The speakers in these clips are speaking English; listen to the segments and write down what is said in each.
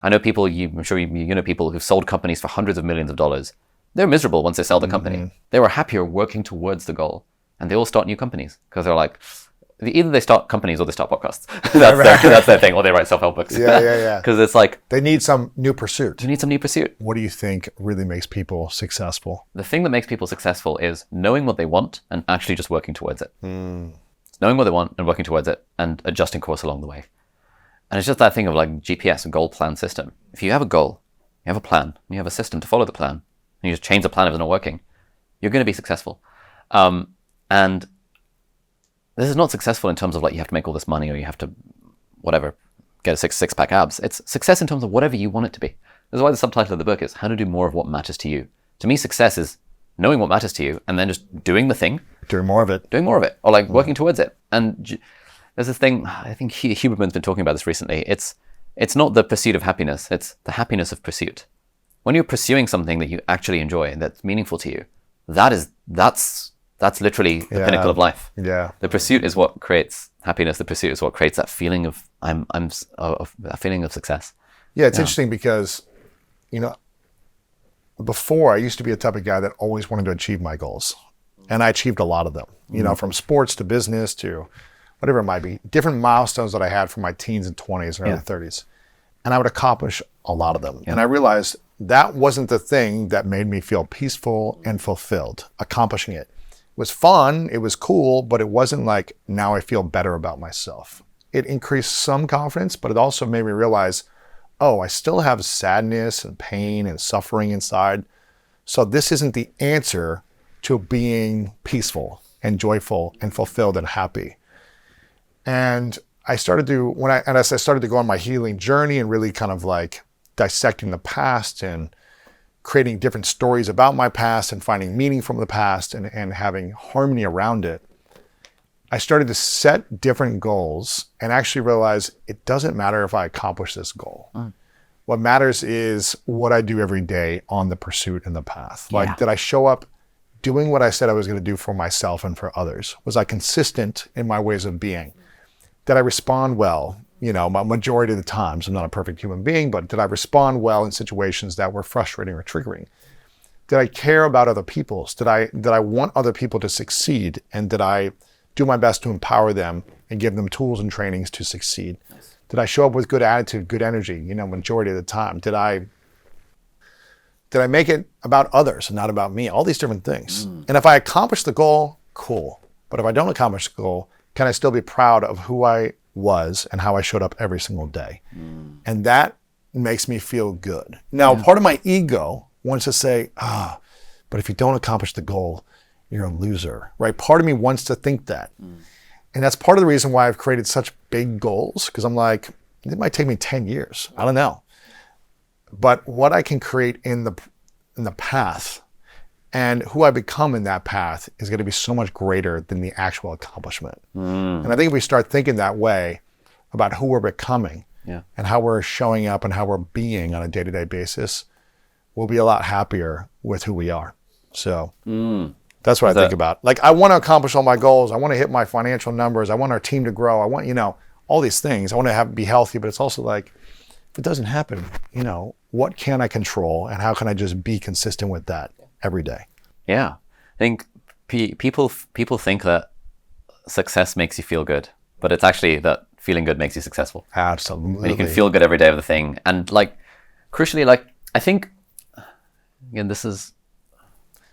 I know people, I'm sure you know people who've sold companies for hundreds of millions of dollars. They're miserable once they sell the company. They were happier working towards the goal. And they all start new companies because they're like, either they start companies or they start podcasts. That's their thing. Or they write self-help books. Yeah. Because it's like, they need some new pursuit. You need some new pursuit. What do you think really makes people successful? The thing that makes people successful is knowing what they want and actually just working towards it. Knowing what they want and working towards it and adjusting course along the way. And it's just that thing of like GPS, a goal plan system. If you have a goal, you have a plan, and you have a system to follow the plan, and you just change the plan if it's not working, you're going to be successful. And this is not successful in terms of like you have to make all this money or you have to, whatever, get a six-pack abs. It's success in terms of whatever you want it to be. That's why the subtitle of the book is How to Do More of What Matters to You. To me, success is knowing what matters to you and then just doing the thing. Doing more of it. Or like working towards it. And there's this thing, I think Huberman's been talking about this recently. It's not the pursuit of happiness. It's the happiness of pursuit. When you're pursuing something that you actually enjoy and that's meaningful to you, that's literally the pinnacle of life. Yeah. The pursuit is what creates happiness. The pursuit is what creates that feeling of a feeling of success. Yeah, it's interesting because, before I used to be a type of guy that always wanted to achieve my goals. And I achieved a lot of them, from sports to business to whatever it might be, different milestones that I had from my teens and 20s and early 30s. And I would accomplish a lot of them. Yeah. And I realized that wasn't the thing that made me feel peaceful and fulfilled, accomplishing it. It was fun, it was cool, but it wasn't like, now I feel better about myself. It increased some confidence, but it also made me realize, I still have sadness and pain and suffering inside. So this isn't the answer to being peaceful and joyful and fulfilled and happy. And I started to, as I started to go on my healing journey and really kind of like dissecting the past and creating different stories about my past and finding meaning from the past and having harmony around it, I started to set different goals and actually realize it doesn't matter if I accomplish this goal. What matters is what I do every day on the pursuit and the path. Like, did I show up doing what I said I was going to do for myself and for others? Was I consistent in my ways of being? Did I respond well? My majority of the times, I'm not a perfect human being, but did I respond well in situations that were frustrating or triggering? Did I care about other people's? Did I want other people to succeed? And did I do my best to empower them and give them tools and trainings to succeed? Nice. Did I show up with good attitude, good energy, majority of the time? Did I make it about others and not about me? All these different things. And if I accomplish the goal, cool. But if I don't accomplish the goal, can I still be proud of who I was and how I showed up every single day? And that makes me feel good. Now, part of my ego wants to say, but if you don't accomplish the goal, you're a loser, right? Part of me wants to think that. And that's part of the reason why I've created such big goals, because I'm like, it might take me 10 years. I don't know. But what I can create in the path and who I become in that path is going to be so much greater than the actual accomplishment. And I think if we start thinking that way about who we're becoming and how we're showing up and how we're being on a day-to-day basis, we'll be a lot happier with who we are. So that's what I think about. Like, I want to accomplish all my goals. I want to hit my financial numbers. I want our team to grow. I want, all these things. I want to be healthy, but it's also like, if it doesn't happen, what can I control and how can I just be consistent with that every day? Yeah. I think people think that success makes you feel good, but it's actually that feeling good makes you successful. Absolutely. And you can feel good every day of the thing. And like, crucially, like, I think, again, this is...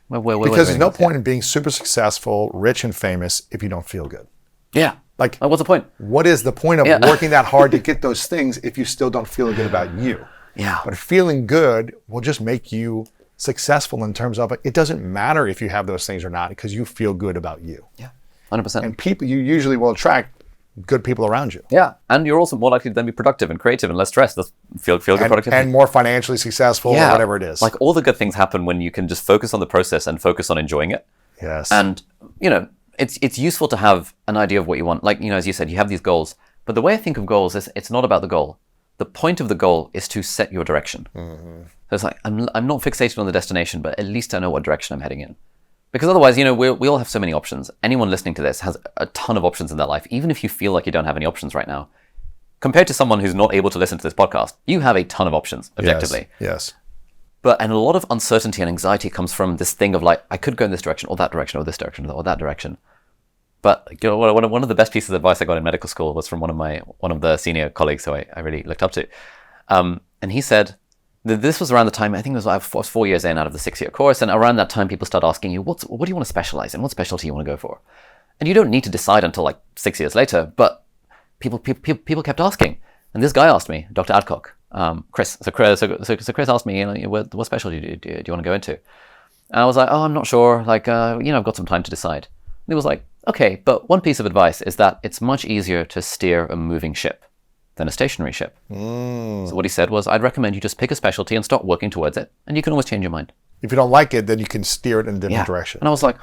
because there's no point in being super successful, rich and famous if you don't feel good. Yeah. Like, what's the point? What is the point of working that hard to get those things if you still don't feel good about you? Yeah. But feeling good will just make you successful in terms of it doesn't matter if you have those things or not because you feel good about you. Yeah, 100%. And you usually will attract good people around you. Yeah, and you're also more likely to then be productive and creative and less stressed. That's feel good productivity. And more financially successful or whatever it is. Like, all the good things happen when you can just focus on the process and focus on enjoying it. Yes. And, it's useful to have an idea of what you want. Like, as you said, you have these goals. But the way I think of goals is it's not about the goal. The point of the goal is to set your direction. So it's like, I'm not fixated on the destination, but at least I know what direction I'm heading in. Because otherwise, we all have so many options. Anyone listening to this has a ton of options in their life. Even if you feel like you don't have any options right now, compared to someone who's not able to listen to this podcast, you have a ton of options, objectively. Yes. And a lot of uncertainty and anxiety comes from this thing of like, I could go in this direction or that direction or this direction or that direction. But you know, one of the best pieces of advice I got in medical school was from one of the senior colleagues who I really looked up to. And he said that this was around the time, I think it was 4 years in out of the 6-year course. And around that time, people start asking you, what do you want to specialize in? What specialty do you want to go for? And you don't need to decide until like 6 years later, but people kept asking. And this guy asked me, Dr. Adcock, Chris. So Chris asked me, what specialty do you want to go into? And I was like, I'm not sure. Like, I've got some time to decide. And he was like, okay, but one piece of advice is that it's much easier to steer a moving ship than a stationary ship. So what he said was, I'd recommend you just pick a specialty and start working towards it, and you can always change your mind. If you don't like it, then you can steer it in a different direction. And I was like,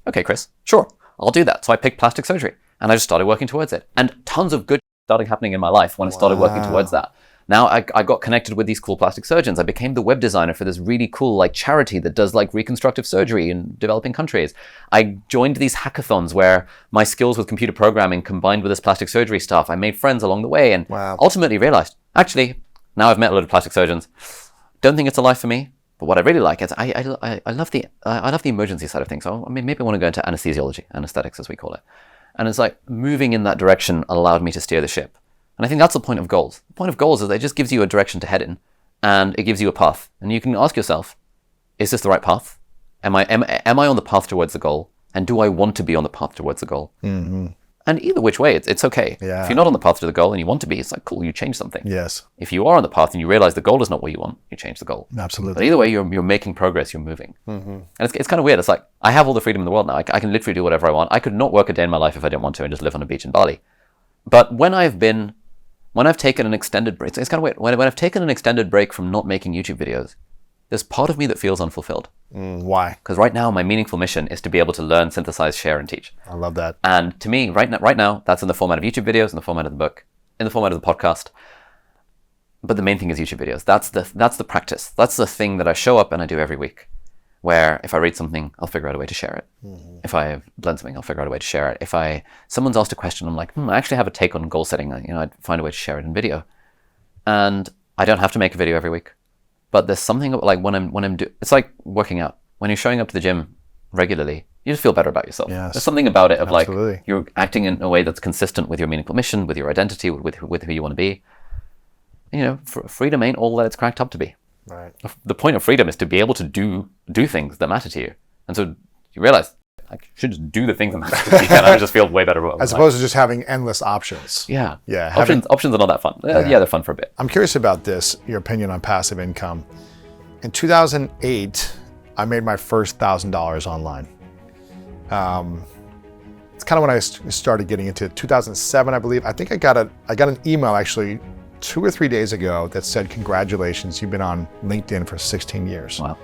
okay, Chris, sure, I'll do that. So I picked plastic surgery, and I just started working towards it. And tons of good started happening in my life when I started working towards that. Now I got connected with these cool plastic surgeons. I became the web designer for this really cool like charity that does like reconstructive surgery in developing countries. I joined these hackathons where my skills with computer programming combined with this plastic surgery stuff. I made friends along the way and ultimately realized, actually, now I've met a lot of plastic surgeons. Don't think it's a life for me. But what I really like is I love the emergency side of things. So I mean, maybe I want to go into anesthesiology, anesthetics as we call it. And it's like moving in that direction allowed me to steer the ship. And I think that's the point of goals. The point of goals is that it just gives you a direction to head in, and it gives you a path. And you can ask yourself, is this the right path? Am I on the path towards the goal? And do I want to be on the path towards the goal? Mm-hmm. And either which way, it's okay. Yeah. If you're not on the path to the goal and you want to be, it's like, cool, you change something. Yes. If you are on the path and you realize the goal is not what you want, you change the goal. Absolutely. But either way, you're making progress, you're moving. Mm-hmm. And it's kind of weird. It's like, I have all the freedom in the world now. I can literally do whatever I want. I could not work a day in my life if I didn't want to and just live on a beach in Bali. But when I've taken an extended break, it's kind of weird. When I've taken an extended break from not making YouTube videos, there's part of me that feels unfulfilled. Why? Because right now, my meaningful mission is to be able to learn, synthesize, share, and teach. I love that. And to me, right now, that's in the format of YouTube videos, in the format of the book, in the format of the podcast. But the main thing is YouTube videos. That's the practice. That's the thing that I show up and I do every week. Where if I read something, I'll figure out a way to share it. Mm-hmm. If I learn something, I'll figure out a way to share it. If someone's asked a question, I'm like, I actually have a take on goal setting. I'd find a way to share it in video. And I don't have to make a video every week. But there's something like it's like working out. When you're showing up to the gym regularly, you just feel better about yourself. Yes. There's something about it of Absolutely. Like you're acting in a way that's consistent with your meaningful mission, with your identity, with who you want to be. Freedom ain't all that it's cracked up to be. Right. The point of freedom is to be able to do things that matter to you. And so you realize I should just do the things that matter to me, and I just feel way better about As opposed to just having endless options. Yeah. Yeah. Options are not that fun. Yeah, they're fun for a bit. I'm curious about this, your opinion on passive income. In 2008, I made my first $1,000 online. It's kind of when I started getting into it. 2007, I believe. I think I got an email actually 2 or 3 days ago that said, congratulations, you've been on LinkedIn for 16 years. Wow.